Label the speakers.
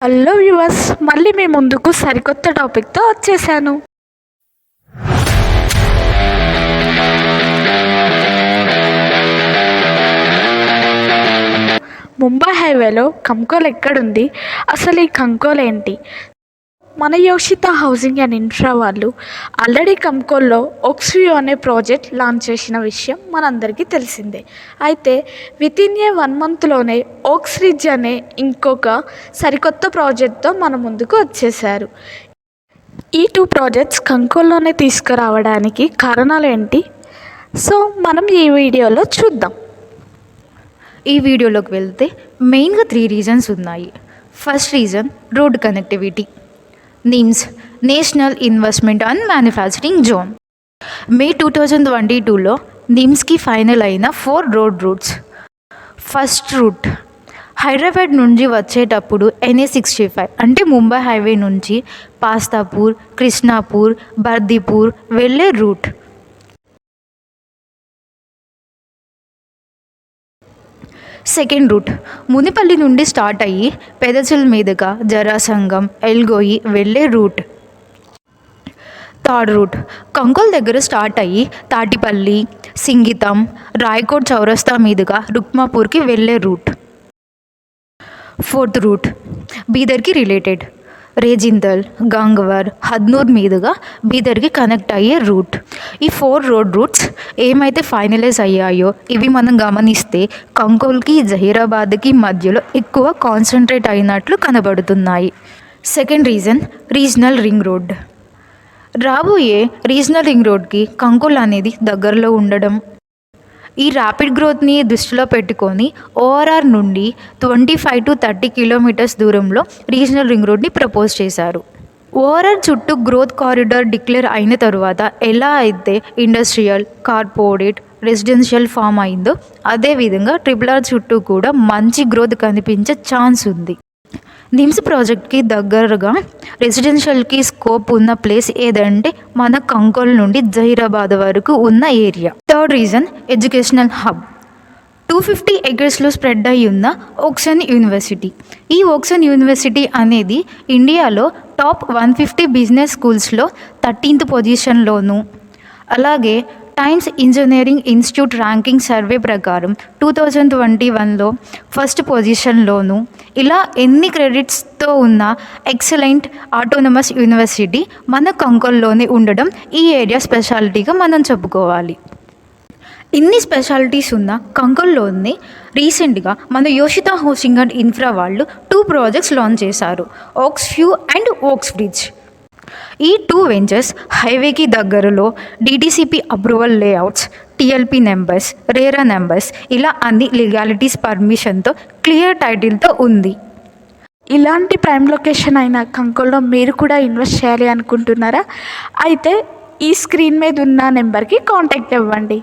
Speaker 1: Hello viewers, మళ్ళీ మీ ముందుకు సరికొత్త టాపిక్తో వచ్చేసాను. ముంబై హైవేలో కంకోల్ ఎక్కడుంది? అసలు ఈ కంకోల్ ఏంటి? మన యోషిత హౌసింగ్ అండ్ ఇన్ఫ్రా వాళ్ళు ఆల్రెడీ కంకోల్లో ఓక్స్వ్యూ అనే ప్రాజెక్ట్ లాంచ్ చేసిన విషయం మనందరికీ తెలిసిందే. అయితే వితిన్ ఏ 1 మంత్లోనే ఓక్స్ రిడ్జ్ అనే ఇంకొక సరికొత్త ప్రాజెక్ట్తో మన ముందుకు వచ్చేశారు. ఈ 2 ప్రాజెక్ట్స్ కంకోల్లోనే తీసుకురావడానికి కారణాలు ఏంటి? సో మనం ఈ వీడియోలో చూద్దాం.
Speaker 2: ఈ వీడియోలోకి వెళ్తే మెయిన్గా 3 రీజన్స్ ఉన్నాయి. First reason road connectivity. NIMZ national investment and manufacturing zone May 2022లో నిమ్స్కి ఫైనల్ అయిన 4 road routes. First route Hyderabad నుంచి వచ్చేటప్పుడు NA65 అంటే ముంబై హైవే నుంచి పాస్తాపూర్, కృష్ణాపూర్, బర్దీపూర్ వెళ్ళే రూట్. సెకండ్ రూట్ మునిపల్లి నుండి స్టార్ట్ అయ్యి పెదచల్ మీదుగా జరాసంగం, ఎల్గోయి వెళ్ళే రూట్. థర్డ్ రూట్ కంకోల్ దగ్గర స్టార్ట్ అయ్యి తాటిపల్లి, సింగితం, రాయకోట్ చౌరస్తా మీదుగా రుక్మాపూర్కి వెళ్ళే రూట్. ఫోర్త్ రూట్ బీదర్కి రిలేటెడ్ రేజిందల్, గంగవర్, హద్నూర్ మీదుగా బీదర్కి కనెక్ట్ అయ్యే రూట్. ఈ 4 రోడ్ రూట్స్ ఏమైతే ఫైనలైజ్ అయ్యాయో ఇవి మనం గమనిస్తే కంకోల్కి, జహీరాబాద్కి మధ్యలో ఎక్కువ కాన్సన్ట్రేట్ అయినట్లు కనబడుతున్నాయి. Second reason regional ring road. రాబోయే రీజనల్ రింగ్ రోడ్కి కంకోల్ అనేది దగ్గరలో ఉండడం, ఈ ర్యాపిడ్ గ్రోత్ని దృష్టిలో పెట్టుకొని ORR నుండి 25 to 30 కిలోమీటర్స్ దూరంలో రీజనల్ రింగ్ రోడ్ని ప్రపోజ్ చేశారు. ORR చుట్టూ గ్రోత్ కారిడార్ డిక్లేర్ అయిన తరువాత ఎలా అయితే ఇండస్ట్రియల్, కార్పొరేట్, రెసిడెన్షియల్ ఫామ్ అయిందో అదేవిధంగా RRR చుట్టూ కూడా మంచి గ్రోత్ కనిపించే ఛాన్స్ ఉంది. నిమ్స్ ప్రాజెక్ట్కి దగ్గరగా రెసిడెన్షియల్కి స్కోప్ ఉన్న ప్లేస్ ఏదంటే మన కంకోల్ నుండి జహీరాబాద్ వరకు ఉన్న area. Third reason educational hub. 250 acresలో స్ప్రెడ్ అయి ఉన్న ఓక్సన్ యూనివర్సిటీ. ఈ ఓక్సన్ యూనివర్సిటీ అనేది ఇండియాలో టాప్ 150 బిజినెస్ స్కూల్స్లో 13th పొజిషన్లోను, అలాగే times engineering institute ranking survey ప్రకారం 2021లో ఫస్ట్ పొజిషన్లోను, ఇలా ఎన్ని క్రెడిట్స్తో ఉన్న ఎక్సలెంట్ ఆటోనమస్ యూనివర్సిటీ మన కంకోల్లోనే ఉండడం ఈ ఏరియా స్పెషాలిటీగా మనం చెప్పుకోవాలి. ఇన్ని స్పెషాలిటీస్ ఉన్న కంకోల్లోనే రీసెంట్గా మన యోషిత హౌసింగ్ అండ్ ఇన్ఫ్రా వాళ్ళు 2 ప్రాజెక్ట్స్ లాంచ్ చేశారు, ఓక్స్వ్యూ అండ్ ఓక్స్ బ్రిడ్జ్. ఈ 2 వెంచర్స్ హైవేకి దగ్గరలో DTCP approval layouts, TLP numbers, RERA numbers, ఇలా అన్ని లీగాలిటీస్ పర్మిషన్తో క్లియర్ టైటిల్తో ఉంది.
Speaker 1: ఇలాంటి ప్రైమ్ లొకేషన్ అయిన కంకోల్లో మీరు కూడా ఇన్వెస్ట్ చేయాలి అనుకుంటున్నారా? అయితే ఈ స్క్రీన్ మీద ఉన్న నెంబర్కి కాంటాక్ట్ అవ్వండి.